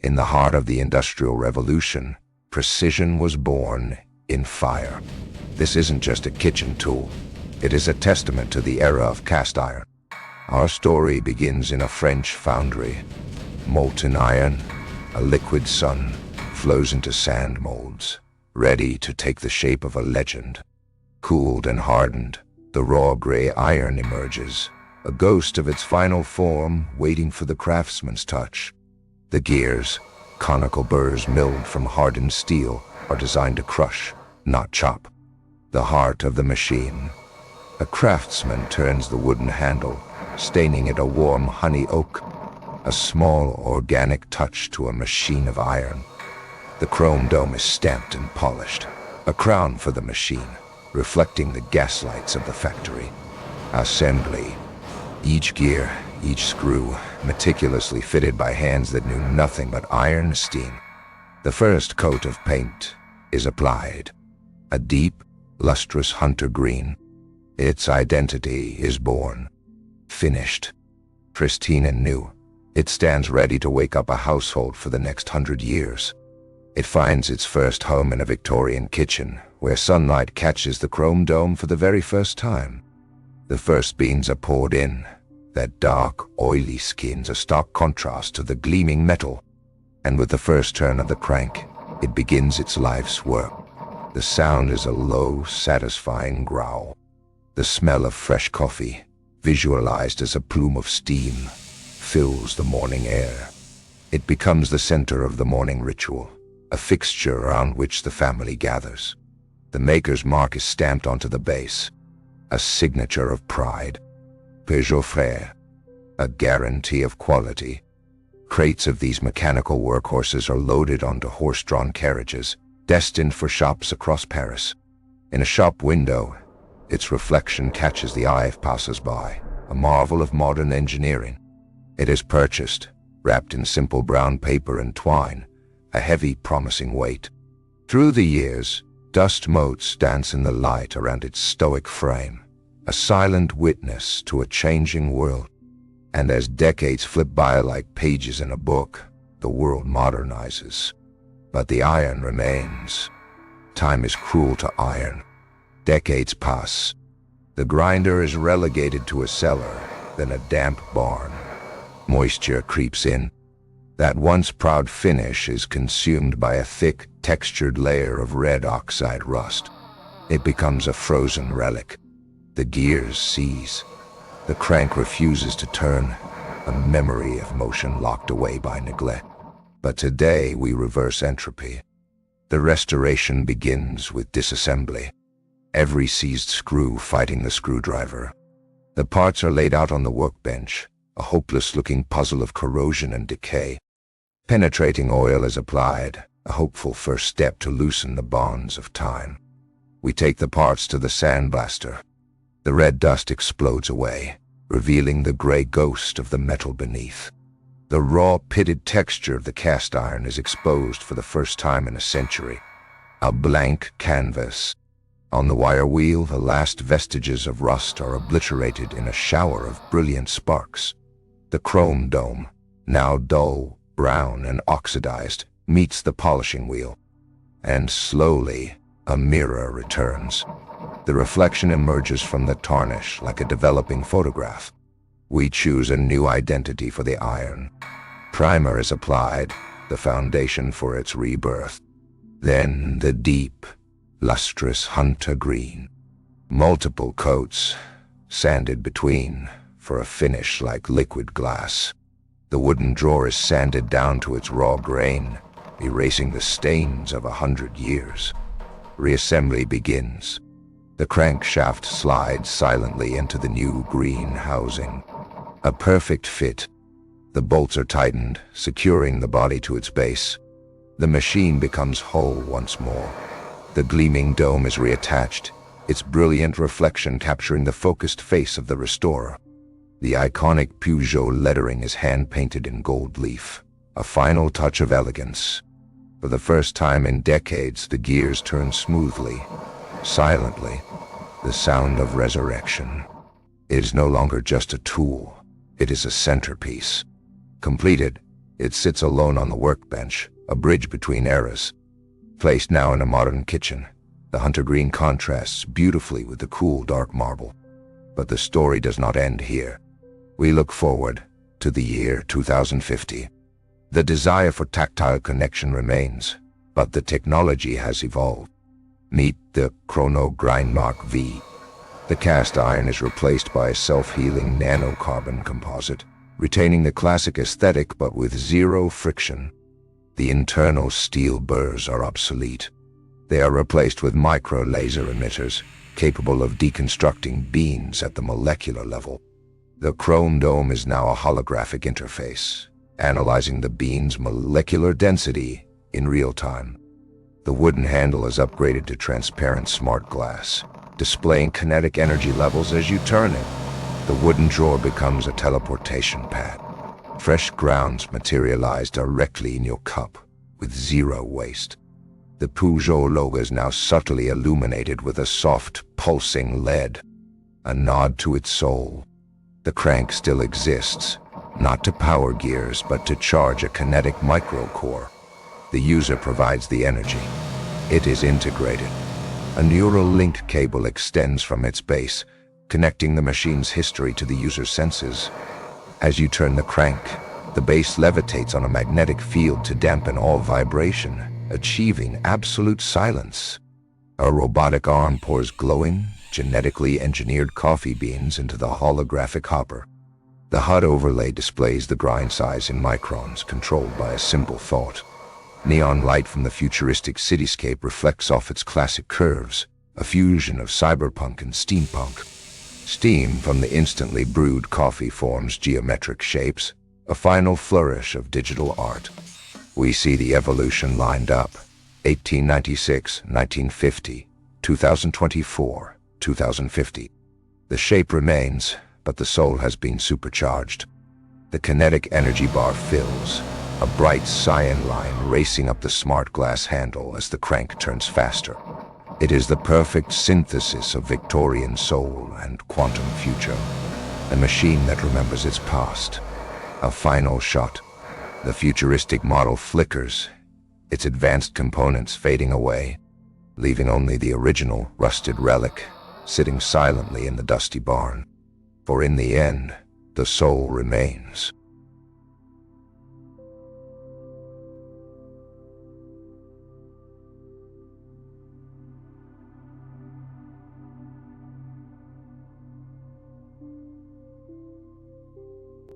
In the heart of the Industrial Revolution, precision was born in fire. This isn't just a kitchen tool. It is a testament to the era of cast iron. Our story begins in a French foundry. Molten iron, a liquid sun, flows into sand molds, ready to take the shape of a legend. Cooled and hardened, the raw gray iron emerges, a ghost of its final form waiting for the craftsman's touch. The gears, conical burrs milled from hardened steel, are designed to crush, not chop. The heart of the machine. A craftsman turns the wooden handle, staining it a warm honey oak, a small organic touch to a machine of iron. The chrome dome is stamped and polished, a crown for the machine, reflecting the gaslights of the factory. Assembly. Each gear, each screw, meticulously fitted by hands that knew nothing but iron steam. The first coat of paint is applied, a deep, lustrous hunter green. Its identity is born, finished, pristine and new. It stands ready to wake up a household for the next 100 years. It finds its first home in a Victorian kitchen, where sunlight catches the chrome dome for the very first time. The first beans are poured in. That dark, oily skin's a stark contrast to the gleaming metal. And with the first turn of the crank, it begins its life's work. The sound is a low, satisfying growl. The smell of fresh coffee, visualized as a plume of steam, fills the morning air. It becomes the center of the morning ritual, a fixture around which the family gathers. The maker's mark is stamped onto the base, a signature of pride. Peugeot Frère, a guarantee of quality. Crates of these mechanical workhorses are loaded onto horse-drawn carriages, destined for shops across Paris. In a shop window, its reflection catches the eye of passers-by, a marvel of modern engineering. It is purchased, wrapped in simple brown paper and twine, a heavy, promising weight. Through the years, dust motes dance in the light around its stoic frame, a silent witness to a changing world. And as decades flip by like pages in a book, the world modernizes. But the iron remains. Time is cruel to iron. Decades pass. The grinder is relegated to a cellar, then a damp barn. Moisture creeps in. That once proud finish is consumed by a thick, textured layer of red oxide rust. It becomes a frozen relic. The gears seize. The crank refuses to turn, a memory of motion locked away by neglect. But today we reverse entropy. The restoration begins with disassembly. Every seized screw fighting the screwdriver. The parts are laid out on the workbench, a hopeless-looking puzzle of corrosion and decay. Penetrating oil is applied, a hopeful first step to loosen the bonds of time. We take the parts to the sandblaster. The red dust explodes away, revealing the gray ghost of the metal beneath. The raw, pitted texture of the cast iron is exposed for the first time in a century. A blank canvas. On the wire wheel, the last vestiges of rust are obliterated in a shower of brilliant sparks. The chrome dome, now dull, brown and oxidized, meets the polishing wheel. And slowly, a mirror returns. The reflection emerges from the tarnish like a developing photograph. We choose a new identity for the iron. Primer is applied, the foundation for its rebirth. Then the deep, lustrous hunter green. Multiple coats, sanded between, for a finish like liquid glass. The wooden drawer is sanded down to its raw grain, erasing the stains of 100 years. Reassembly begins. The crankshaft slides silently into the new green housing. A perfect fit. The bolts are tightened, securing the body to its base. The machine becomes whole once more. The gleaming dome is reattached, its brilliant reflection capturing the focused face of the restorer. The iconic Peugeot lettering is hand-painted in gold leaf, a final touch of elegance. For the first time in decades, the gears turn smoothly, silently, the sound of resurrection. It is no longer just a tool, it is a centerpiece. Completed, It sits alone on the workbench, a bridge between eras. Placed now in a modern kitchen, the hunter green contrasts beautifully with the cool dark marble. But the story does not end here. We look forward to the year 2050. The desire for tactile connection remains, but the technology has evolved. Meet the Chrono Grind Mark V. The cast iron is replaced by a self-healing nanocarbon composite, retaining the classic aesthetic but with zero friction. The internal steel burrs are obsolete. They are replaced with micro-laser emitters, capable of deconstructing beams at the molecular level. The chrome dome is now a holographic interface, analyzing the beam's molecular density in real time. The wooden handle is upgraded to transparent smart glass, displaying kinetic energy levels as you turn it. The wooden drawer becomes a teleportation pad. Fresh grounds materialize directly in your cup, with zero waste. The Peugeot logo is now subtly illuminated with a soft, pulsing LED, a nod to its soul. The crank still exists, not to power gears, but to charge a kinetic microcore. The user provides the energy. It is integrated. A neural link cable extends from its base, connecting the machine's history to the user's senses. As you turn the crank, the base levitates on a magnetic field to dampen all vibration, achieving absolute silence. A robotic arm pours glowing, genetically engineered coffee beans into the holographic hopper. The HUD overlay displays the grind size in microns, controlled by a simple thought. Neon light from the futuristic cityscape reflects off its classic curves, a fusion of cyberpunk and steampunk. Steam from the instantly brewed coffee forms geometric shapes, a final flourish of digital art. We see the evolution lined up: 1896, 1950, 2024, 2050. The shape remains, but the soul has been supercharged. The kinetic energy bar fills, a bright cyan line racing up the smart glass handle as the crank turns faster. It is the perfect synthesis of Victorian soul and quantum future, a machine that remembers its past. A final shot. The futuristic model flickers, its advanced components fading away, leaving only the original rusted relic sitting silently in the dusty barn. For in the end, the soul remains.